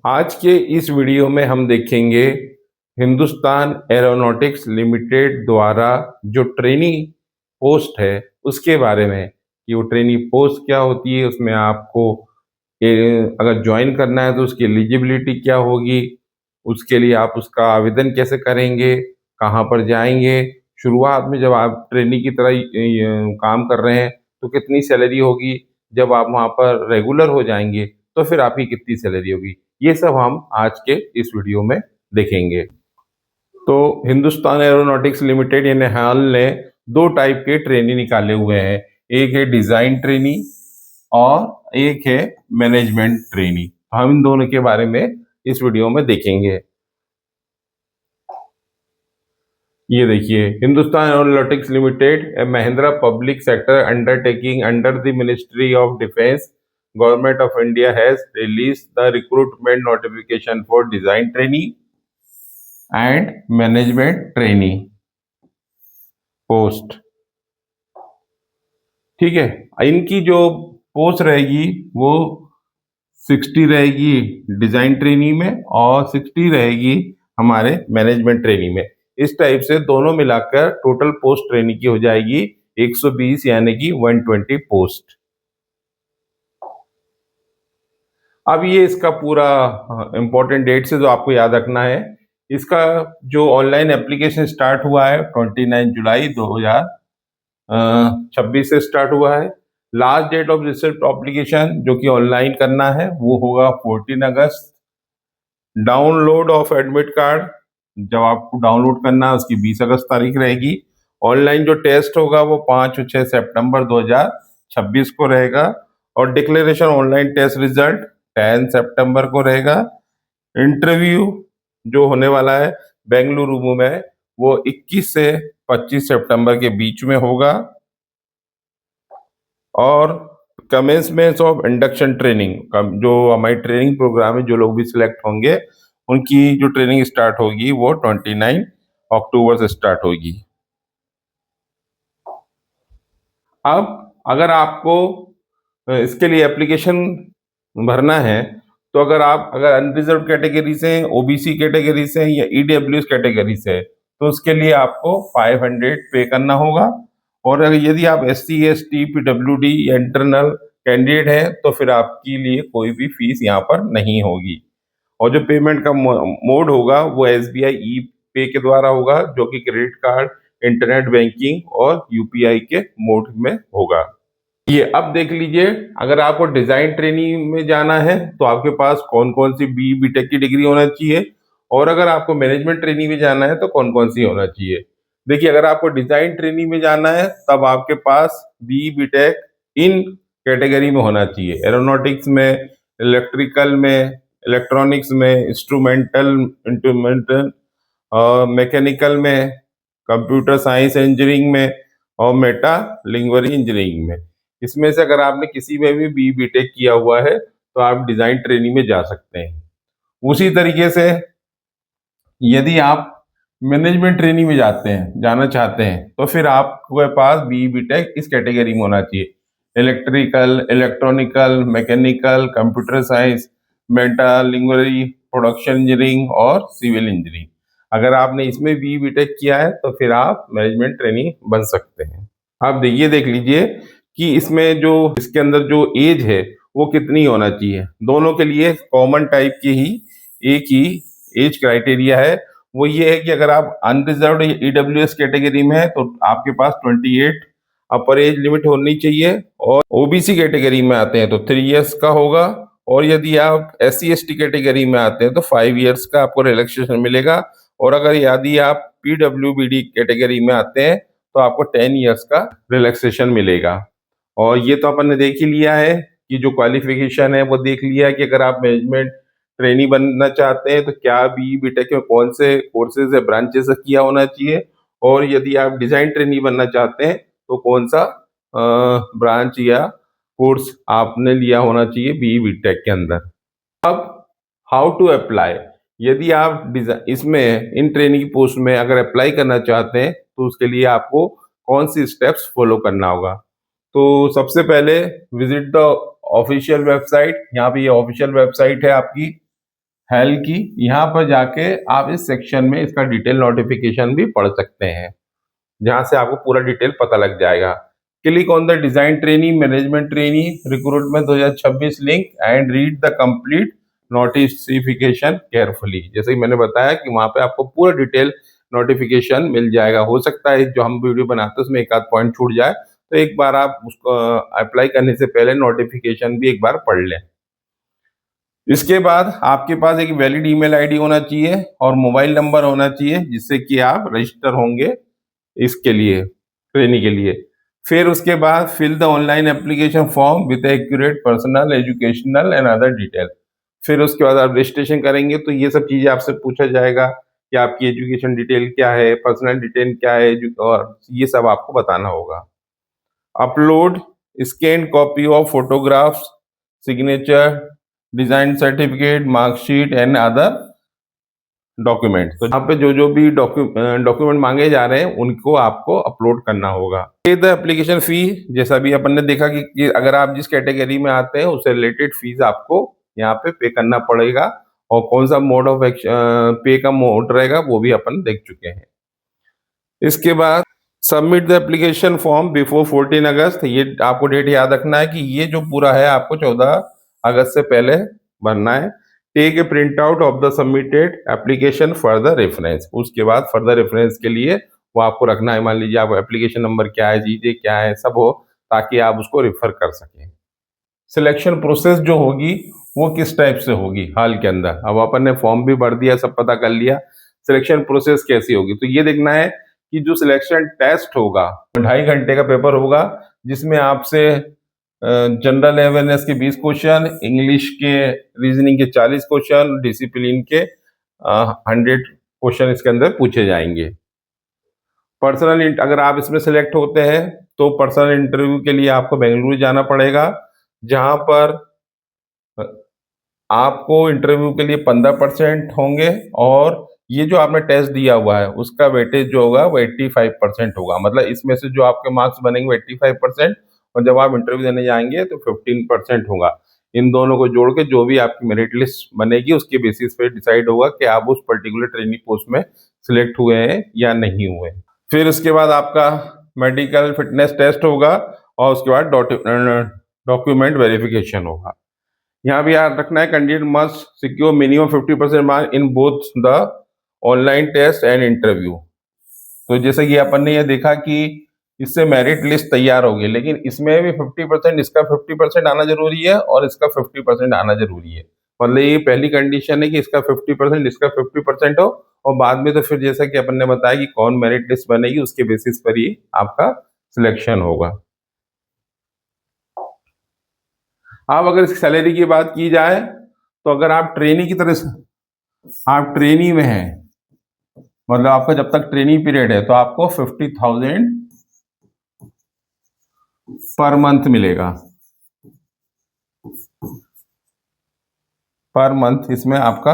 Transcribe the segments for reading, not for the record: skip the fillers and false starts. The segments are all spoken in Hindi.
आज के इस वीडियो में हम देखेंगे हिंदुस्तान एरोनॉटिक्स लिमिटेड द्वारा जो ट्रेनिंग पोस्ट है उसके बारे में कि वो ट्रेनिंग पोस्ट क्या होती है, उसमें आपको अगर ज्वाइन करना है तो उसकी एलिजिबिलिटी क्या होगी, उसके लिए आप उसका आवेदन कैसे करेंगे, कहाँ पर जाएंगे, शुरुआत में जब आप ट्रेनिंग की तरह काम कर रहे हैं तो कितनी सैलरी होगी, जब आप वहाँ पर रेगुलर हो जाएंगे तो फिर आपकी कितनी सैलरी होगी। ये सब हम आज के इस वीडियो में देखेंगे। तो हिंदुस्तान एरोनॉटिक्स लिमिटेड यानी हाल ने दो टाइप के ट्रेनी निकाले हुए हैं। एक है डिजाइन ट्रेनी और एक है मैनेजमेंट ट्रेनी। हम इन दोनों के बारे में इस वीडियो में देखेंगे। ये देखिए, Hindustan aeronautics limited A Mahindra public sector undertaking under the ministry of defence government of India has release the recruitment notification for design trainee and management trainee post. ठीक है, इनकी जो पोस्ट रहेगी वो 60 रहेगी डिजाइन ट्रेनी में और 60 रहेगी हमारे मैनेजमेंट ट्रेनी में। इस टाइप से दोनों मिलाकर टोटल पोस्ट ट्रेनी की हो जाएगी 120 यानी कि 120 पोस्ट। अब ये इसका पूरा इंपॉर्टेंट डेट से जो आपको याद रखना है, इसका जो ऑनलाइन एप्लीकेशन स्टार्ट हुआ है 29 जुलाई 2026 से स्टार्ट हुआ है। Last date of receipt application जो कि ऑनलाइन करना है वो होगा 14 अगस्त। डाउनलोड ऑफ एडमिट कार्ड जब आपको डाउनलोड करना है उसकी 20 अगस्त तारीख रहेगी। ऑनलाइन जो टेस्ट होगा वो 5 और 6 सितंबर 2026 को रहेगा और डिक्लेरेशन ऑनलाइन टेस्ट रिजल्ट 10 सितंबर को रहेगा। इंटरव्यू जो होने वाला है बेंगलुरु में वो 21 से 25 सितंबर के बीच में होगा। और कमेंसमेंट ऑफ इंडक्शन ट्रेनिंग, जो हमारी ट्रेनिंग प्रोग्राम है, जो लोग भी सिलेक्ट होंगे उनकी जो ट्रेनिंग स्टार्ट होगी वो 29 अक्टूबर से स्टार्ट होगी। अब अगर आपको इसके लिए एप्लीकेशन भरना है तो अगर अनरिजर्व कैटेगरी से, ओबीसी कैटेगरी से या ईडब्ल्यूएस कैटेगरी से है तो उसके लिए आपको 500 पे करना होगा। और अगर यदि आप SC ST PWD या इंटरनल कैंडिडेट हैं तो फिर आपके लिए कोई भी फीस यहाँ पर नहीं होगी। और जो पेमेंट का मोड होगा वो SBI ई पे के द्वारा होगा, जो कि क्रेडिट कार्ड, इंटरनेट बैंकिंग और UPI के मोड में होगा। ये अब देख लीजिए, अगर आपको डिजाइन ट्रेनिंग में जाना है तो आपके पास कौन कौन सी BTech की डिग्री होना चाहिए, और अगर आपको मैनेजमेंट ट्रेनिंग में जाना है तो कौन कौन सी होना चाहिए। देखिए, अगर आपको डिजाइन ट्रेनिंग में जाना है तब आपके पास BTech इन कैटेगरी में होना चाहिए: एरोनॉटिक्स में, इलेक्ट्रिकल में, इलेक्ट्रॉनिक्स में, इंस्ट्रूमेंटल मैकेनिकल में, कंप्यूटर साइंस इंजीनियरिंग में और मेटा लिंग्वरी इंजीनियरिंग में। इसमें से अगर आपने किसी में भी BTech किया हुआ है तो आप डिजाइन ट्रेनिंग में जा सकते हैं। उसी तरीके से यदि आप मैनेजमेंट ट्रेनिंग में जाना चाहते हैं तो फिर आपके पास BTech इस कैटेगरी में होना चाहिए: electrical, electronical, mechanical, computer science, metallurgy, production engineering और सिविल इंजीनियरिंग। अगर आपने इसमें BTech किया है तो फिर आप मैनेजमेंट ट्रेनिंग बन सकते हैं। आप देख लीजिए कि इसमें जो इसके अंदर जो एज है वो कितनी होना चाहिए। दोनों के लिए कॉमन टाइप की ही एक ही एज क्राइटेरिया है। वो ये है कि अगर आप अनरिजर्व्ड EWS कैटेगरी में है तो आपके पास 28 अपर एज लिमिट होनी चाहिए, और OBC कैटेगरी में आते हैं तो 3 इयर्स का होगा, और यदि आप SC ST कैटेगरी में आते हैं तो 5 इयर्स का आपको रिलैक्सेशन मिलेगा, और अगर यदि आप PWBD कैटेगरी में आते हैं तो आपको 10 इयर्स का रिलैक्सेशन मिलेगा। और ये तो अपन ने देख ही लिया है कि जो क्वालिफिकेशन है वो देख लिया है कि अगर आप मैनेजमेंट ट्रेनी बनना चाहते हैं तो क्या BTech में कौन से कोर्सेज है, ब्रांचेस किया होना चाहिए, और यदि आप डिजाइन ट्रेनी बनना चाहते हैं तो कौन सा ब्रांच या कोर्स आपने लिया होना चाहिए BTech के अंदर। अब हाउ टू अप्लाई, यदि आप इसमें इन ट्रेनिंग पोस्ट में अगर अप्लाई करना चाहते हैं तो उसके लिए आपको कौन सी स्टेप्स फॉलो करना होगा। तो सबसे पहले विजिट द ऑफिशियल वेबसाइट। यहाँ पे ये ऑफिशियल वेबसाइट है आपकी हेल्थ की, यहाँ पर जाके आप इस सेक्शन में इसका डिटेल नोटिफिकेशन भी पढ़ सकते हैं, जहाँ से आपको पूरा डिटेल पता लग जाएगा। Click on the design training management training recruitment 2026 link and read the complete notification carefully. जैसे कि मैंने बताया कि वहाँ पे आपको पूरा डिटेल नोटिफिकेशन मिल जाएगा। हो सकता है जो हम वीडियो बनाते हैं उसमें एक आध पॉइंट छूट जाए, तो एक बार आप उसको अप्लाई करने से पहले नोटिफिकेशन भी एक बार पढ़ लें। इसके बाद आपके पास एक वैलिड ईमेल आईडी होना चाहिए और मोबाइल नंबर होना चाहिए, जिससे कि आप रजिस्टर होंगे इसके लिए, ट्रेनिंग के लिए। फिर उसके बाद fill the online application form with accurate personal educational and other detail. फिर उसके बाद आप रजिस्ट्रेशन करेंगे तो ये सब चीज़ें आपसे पूछा जाएगा कि आपकी एजुकेशन डिटेल क्या है, पर्सनल डिटेल क्या है, और ये सब आपको बताना होगा। Upload scan copy of photographs, signature, design certificate, marksheet and other document. तो यहाँ पे जो जो भी डॉक्यूमेंट मांगे जा रहे हैं उनको आपको अपलोड करना होगा। पे द एप्लीकेशन फी, जैसा भी अपन ने देखा कि अगर आप जिस कैटेगरी में आते हैं उससे रिलेटेड फीस आपको यहाँ पे करना पड़ेगा, और कौन सा मोड ऑफ पे का मोड रहेगा वो भी अपन देख चुके हैं। इसके बाद submit the application form before 14 अगस्त। ये आपको डेट याद रखना है कि ये जो पूरा है आपको 14 अगस्त से पहले भरना है। Take a print out of the submitted application for the reference. उसके बाद फर्दर रेफरेंस के लिए वो आपको रखना है। मान लीजिए आप एप्लीकेशन नंबर क्या है, चीजें क्या है, सब हो, ताकि आप उसको रेफर कर सकें। सिलेक्शन प्रोसेस जो होगी वो किस टाइप से होगी हाल के अंदर, अब अपन ने फॉर्म भी भर दिया, सब पता कर लिया, सिलेक्शन प्रोसेस कैसी होगी। तो ये देखना है कि जो सिलेक्शन टेस्ट होगा 2.5 घंटे का पेपर होगा, जिसमें आपसे जनरल अवेयरनेस के 20 क्वेश्चन, इंग्लिश के, रीजनिंग के 40 क्वेश्चन, डिसिप्लिन के 100 क्वेश्चन इसके अंदर पूछे जाएंगे। पर्सनल, अगर आप इसमें सेलेक्ट होते हैं तो पर्सनल इंटरव्यू के लिए आपको बेंगलुरु जाना पड़ेगा, जहां पर आपको इंटरव्यू के लिए 15% होंगे, और ये जो आपने टेस्ट दिया हुआ है उसका वेटेज जो होगा वो 85% होगा। मतलब इसमें से जो आपके मार्क्स बनेंगे वो 85%, और जब आप इंटरव्यू देने जाएंगे तो 15% होगा। इन दोनों को जोड़ के जो भी आपकी मेरिट लिस्ट बनेगी उसके बेसिस पे डिसाइड होगा कि आप उस पर्टिकुलर ट्रेनिंग पोस्ट में सिलेक्ट हुए हैं या नहीं हुए। फिर उसके बाद आपका मेडिकल फिटनेस टेस्ट होगा, और उसके बाद डॉक्यूमेंट वेरिफिकेशन होगा। यहाँ भी याद रखना है, candidate must secure minimum 50% mark in both the online test and interview. तो जैसे कि अपन ने ये देखा कि इससे मेरिट लिस्ट तैयार होगी, लेकिन इसमें भी 50%, इसका 50% आना जरूरी है और इसका 50% आना जरूरी है। मतलब ये पहली कंडीशन है कि इसका 50%, इसका 50% हो, और बाद में तो फिर जैसा कि अपन ने बताया कि कौन मेरिट लिस्ट बनेगी उसके बेसिस पर ही आपका सिलेक्शन होगा। अब अगर इसकी सैलरी की बात की जाए तो अगर आप ट्रेनी की तरह से, आप ट्रेनी में हैं, मतलब आपका जब तक ट्रेनिंग पीरियड है, तो आपको 50,000 पर मंथ मिलेगा। पर मंथ इसमें आपका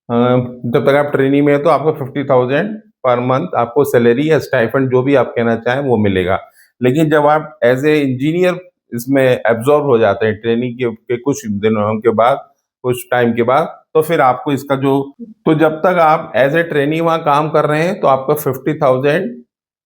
जब तक आप ट्रेनिंग में है तो आपको 50,000 पर मंथ आपको सैलरी या स्टाइफंड जो भी आप कहना चाहें वो मिलेगा। लेकिन जब आप एज ए इंजीनियर इसमें एब्जॉर्ब हो जाते हैं ट्रेनिंग के कुछ दिनों के बाद, कुछ टाइम के बाद, तो फिर आपको इसका जो, तो जब तक आप एज ए ट्रेनी वहाँ काम कर रहे हैं तो आपको 50,000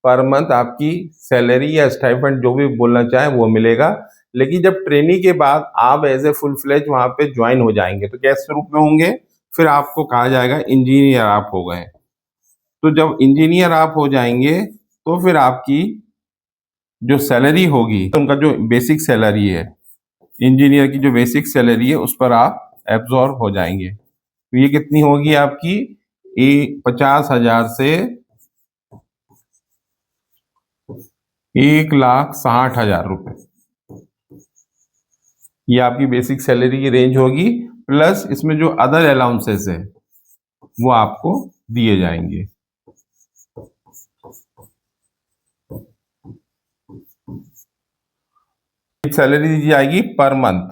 पर मंथ आपकी सैलरी या स्टाइफंड जो भी बोलना चाहें वो मिलेगा। लेकिन जब ट्रेनिंग के बाद आप एज ए फुल फ्लेज वहाँ पे ज्वाइन हो जाएंगे तो कैसे रूप में होंगे, फिर आपको कहा जाएगा इंजीनियर आप हो गए। तो जब इंजीनियर आप हो जाएंगे तो फिर आपकी जो सैलरी होगी, उनका जो बेसिक सैलरी है, इंजीनियर की जो बेसिक सैलरी है उस पर आप एब्जॉर्ब हो जाएंगे। तो ये कितनी होगी आपकी, 50,000 से 1,60,000 रुपए, ये आपकी बेसिक सैलरी की रेंज होगी। प्लस इसमें जो अदर अलाउंसेस है वो आपको दिए जाएंगे। सैलरी दी जाएगी पर मंथ,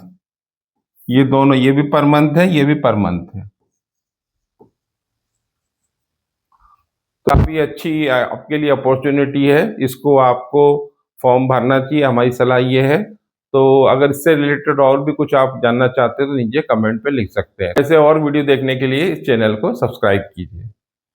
ये दोनों, ये भी पर मंथ है, ये भी पर मंथ है। काफी अच्छी आपके लिए अपॉर्चुनिटी है, इसको आपको फॉर्म भरना चाहिए। हमारी सलाह ये है तो अगर इससे रिलेटेड और भी कुछ आप जानना चाहते हैं तो नीचे कमेंट पे लिख सकते हैं। ऐसे और वीडियो देखने के लिए इस चैनल को सब्सक्राइब कीजिए।